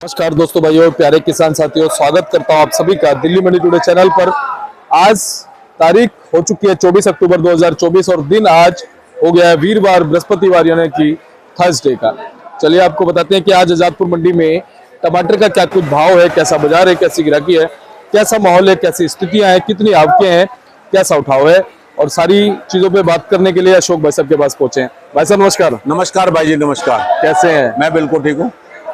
नमस्कार दोस्तों, भाइयों, प्यारे किसान साथियों, स्वागत करता हूं आप सभी का दिल्ली मंडी टुडे चैनल पर। आज तारीख हो चुकी है 24 अक्टूबर 2024 और दिन आज हो गया है वीरवार, बृहस्पतिवार यानी कि थर्सडे का। चलिए आपको बताते हैं कि आज आजादपुर मंडी में टमाटर का क्या कुछ भाव है, कैसा बाजार है, कैसी गिराकी है, कैसा माहौल है, कैसी स्थितियां हैं, कितनी आवकें हैं, कैसा उठाव है, और सारी चीजों पे बात करने के लिए अशोक भाई साहब के पास पहुंचे हैं। भाई साहब नमस्कार। नमस्कार भाई जी, नमस्कार। कैसे हैं? मैं बिल्कुल ठीक हूँ।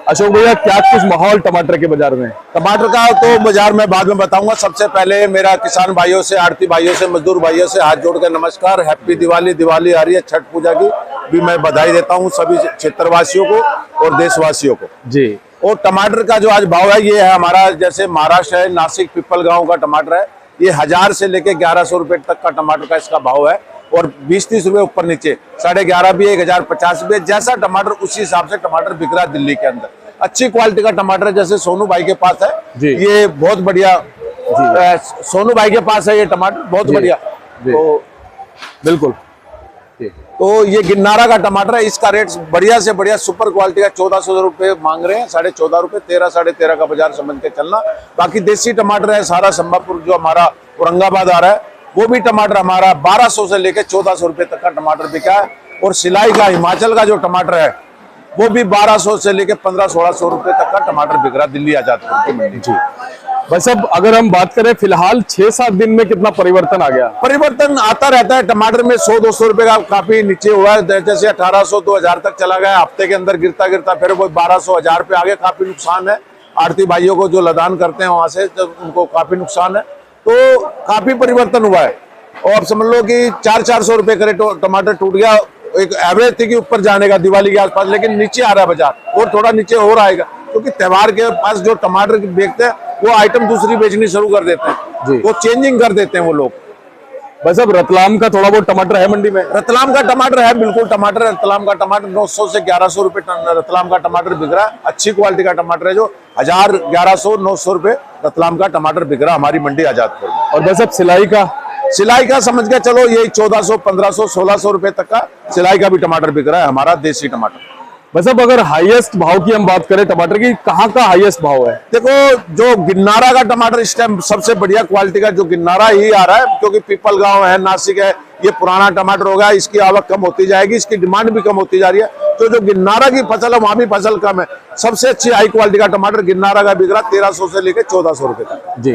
अशोक भैया, क्या कुछ माहौल टमाटर के बाजार में? टमाटर का तो बाजार में बाद में बताऊंगा। सबसे पहले मेरा किसान भाइयों से, आड़ती भाइयों से, मजदूर भाइयों से हाथ जोड़ कर नमस्कार। हैप्पी दिवाली। दिवाली आ रही है, छठ पूजा की भी मैं बधाई देता हूँ सभी क्षेत्रवासियों को और देशवासियों को जी। और टमाटर का जो आज भाव है, ये है हमारा, जैसे महाराष्ट्र है, नासिक पिपल गाँव का टमाटर है, ये 1000 से लेके 1100 रुपए तक का टमाटर का इसका भाव है। और 20-30 रुपए ऊपर नीचे, 1150 भी है, 1050 भी है। जैसा टमाटर उसी हिसाब से टमाटर बिक रहा है दिल्ली के अंदर। अच्छी क्वालिटी का टमाटर है, जैसे सोनू भाई के पास है ये बहुत बढ़िया। सोनू भाई के पास है ये टमाटर बहुत बढ़िया। तो बिल्कुल, तो ये गिन्नारा का टमाटर है, इसका रेट बढ़िया से बढ़िया सुपर क्वालिटी का 1400 रुपए मांग रहे हैं, 14.5 रुपए, 13 साढ़े 13 का बाजार समझ के चलना। बाकी देसी टमाटर है सारा संभापुर जो हमारा औरंगाबाद आ रहा है, वो भी टमाटर हमारा 1200 से लेके 1400 रुपए तक का टमाटर बिका है। और सिलाई का हिमाचल का जो टमाटर है वो भी 1200 से लेके 1500-1600 रुपए तक का टमाटर बिक रहा है दिल्ली आजादपुर की मंडी जी। बस अब अगर हम बात करें फिलहाल 6-7 दिन में कितना परिवर्तन आ गया? परिवर्तन आता रहता है टमाटर में, 100-200 रुपए का काफी नीचे हुआ है। जैसे 1800-2000 तक चला गया, हफ्ते के अंदर गिरता गिरता फिर वो 1200-1000 पे आगे। काफी नुकसान है आड़ती भाइयों को जो लदान करते हैं वहां से, तो उनको काफी नुकसान है। तो काफी परिवर्तन हुआ है। और अब समझ लो कि 400-400 रुपए का टमाटर टूट गया। एक एवरेज थी कि ऊपर जाने का दिवाली के आसपास, लेकिन नीचे आ रहा है बाजार, और थोड़ा नीचे और आएगा, क्योंकि त्योहार के पास जो टमाटर बेचते हैं वो आइटम दूसरी बेचनी शुरू कर देते हैं, वो चेंजिंग कर देते हैं वो लोग। बस अब रतलाम का थोड़ा बहुत टमाटर है मंडी में? रतलाम का टमाटर है, बिल्कुल टमाटर है। रतलाम का टमाटर 900 से 1100 रुपए रतलाम का टमाटर बिक रहा है। अच्छी क्वालिटी का टमाटर है, जो 1000, 1100-900 रुपए रतलाम का टमाटर बिक रहा है हमारी मंडी आजादपुर में। और बस अब सिलाई का समझ के चलो, यही 1400, 1500, 1600 रुपए तक का सिलाई का भी टमाटर बिक रहा है हमारा देसी टमाटर। बस अब अगर हाईएस्ट भाव की हम बात करें टमाटर की, कहाँ का हाईएस्ट भाव है? देखो, जो गिन्नारा का टमाटर इस टाइम सबसे बढ़िया क्वालिटी का जो गिन्नारा ही आ रहा है, क्योंकि पीपल गांव है, नासिक है, ये पुराना टमाटर होगा, इसकी आवक कम होती जाएगी, इसकी डिमांड भी कम होती जा रही है। तो जो गिन्नारा की फसल है वहां भी फसल कम है। सबसे अच्छी हाई क्वालिटी का टमाटर गिन्नारा का बिक रहा है 1300 से लेकर 1400 रुपए तक जी।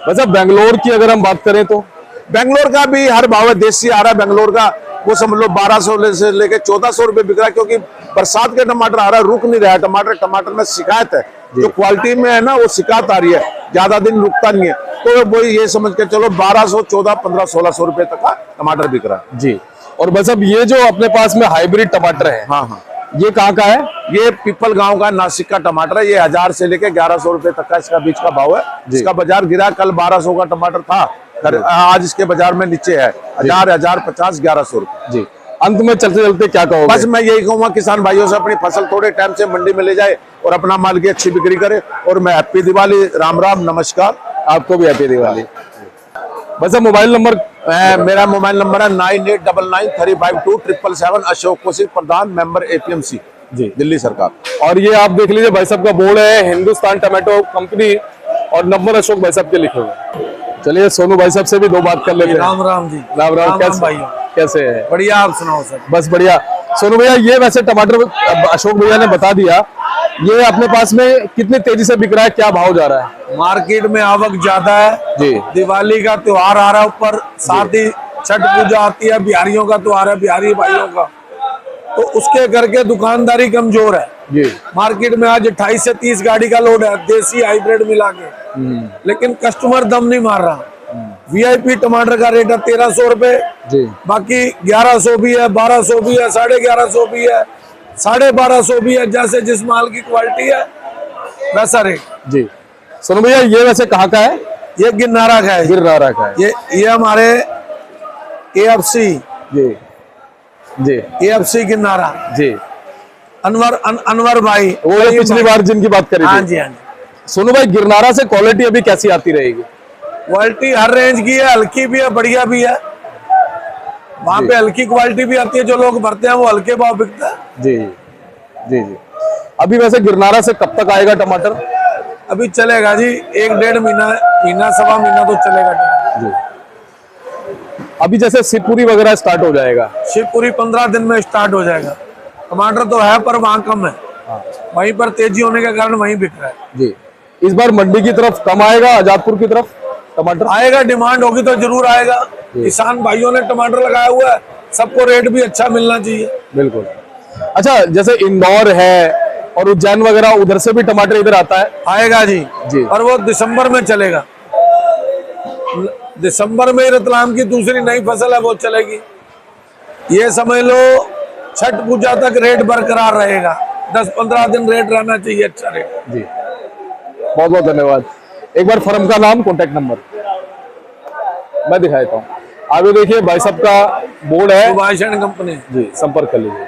बस अब बेंगलोर की अगर हम बात करें तो बेंगलोर का भी हर भाव है, देसी आ रहा है बेंगलोर का, वो समझ लो 1200 से लेके 1400 रुपए बिक रहा है। क्योंकि बरसात के टमाटर आ रहा है, रुक नहीं रहा है टमाटर में शिकायत है, जो क्वालिटी में है ना वो शिकायत आ रही है, ज्यादा दिन रुकता नहीं है। तो वो ये समझ के चलो 1200, 14, 15, 1600 रुपए तक का टमाटर बिक रहा है जी। और बस अब ये जो अपने पास में हाइब्रिड टमाटर है, हाँ, ये कहाँ का है? ये पीपल गांव का नासिक का टमाटर है। ये 1000 से लेके 1100 रुपए तक का इसका बीच का भाव है। इसका बाजार गिरा, कल 1200 का टमाटर था, आज इसके बाजार में नीचे है 1000, 1050, 1100 रुपए जी। अंत में चलते चलते क्या कहोगे? बस मैं यही कहूंगा, किसान भाइयों से अपनी फसल थोड़े टाइम से मंडी में ले जाए और अपना माल की अच्छी बिक्री करे। और मैं हैप्पी दिवाली, राम राम, नमस्कार। आपको भी हैप्पी दिवाली। बस अब मोबाइल नंबर? मेरा मोबाइल नंबर है 9899352777। अशोक कौशिक, प्रधान, मेंबर APMC जी, दिल्ली सरकार। और ये आप देख लीजिए, भाई साहब का बोर्ड है हिंदुस्तान टमाटो कंपनी, और नंबर अशोक भाई साहब के लिखे हुए। चलिए सोनू भाई साहब से भी दो बात कर लेते हैं। राम राम जी। राम राम। कैसे है? बढ़िया, आप सुनाओ सर। बस बढ़िया। सोनू भैया, ये वैसे टमाटर अशोक भैया ने बता दिया, ये अपने पास में कितनी तेजी से बिक रहा है, क्या भाव जा रहा है? मार्केट में आवक ज्यादा है जी। दिवाली का त्योहार आ रहा है, ऊपर साथ ही छठ पूजा आती है, बिहारियों का त्योहार है, बिहारी भाइयों का, तो उसके करके दुकानदारी कमजोर है जी। मार्केट में आज 28 से 30 गाड़ी का लोड है, देसी हाइब्रिड मिला के, लेकिन कस्टमर दम नहीं मार रहा। VIP टमाटर का रेट है 1300 रुपए जी। बाकी 1100 भी है, 1200 भी है, 1150 भी है, 1250 भी है। जैसे जिस माल की क्वालिटी है वैसा रेट जी। सोनू भैया, ये वैसे कहाँ का है? ये गिन्नारा का है। गिरनारा का है। ये हमारे AFC जी जी। AFC गिन्नारा जी। अनवर भाई, वो पिछली बार जिनकी बात करी। हाँ जी, हाँ जी। सोनू भाई, गिरनारा से क्वालिटी अभी कैसी आती रहेगी? क्वालिटी हर रेंज की है, हल्की भी है, बढ़िया भी है। वहाँ पे हल्की क्वालिटी भी आती है, जो लोग भरते हैं वो हल्के भाव बिकता है जी जी जी। अभी वैसे गिरनारा से कब तक आएगा टमाटर? अभी चलेगा जी 1-1.5 महीना सवा महीना तो चलेगा। जी। अभी जैसे शिवपुरी वगैरह स्टार्ट हो जाएगा, शिवपुरी 15 दिन में स्टार्ट हो जाएगा। टमाटर तो है पर वहाँ कम है, वहीं पर तेजी होने के कारण वहीं बिक रहा है। जी। इस बार मंडी की तरफ कम आएगा, आजादपुर की तरफ टमाटर आएगा, डिमांड होगी तो जरूर आएगा। किसान भाइयों ने टमाटर लगाया हुआ है, सबको रेट भी अच्छा मिलना चाहिए। बिल्कुल। अच्छा, जैसे इंदौर है और उज्जैन वगैरह, उधर से भी टमाटर इधर आता है? आएगा जी जी। और वो दिसंबर में चलेगा। दिसंबर में रतलाम की दूसरी नई फसल है वो चलेगी। ये समझ लो छठ पूजा तक रेट बरकरार रहेगा, 10-15 दिन रेट रहना चाहिए, अच्छा रेट। जी, बहुत बहुत धन्यवाद। एक बार फर्म का नाम, कॉन्टेक्ट नंबर मैं दिखा देता हूँ। आगे देखिए भाई साहब का बोर्ड है, सुभाष एंड कंपनी। जी, संपर्क कर लीजिए।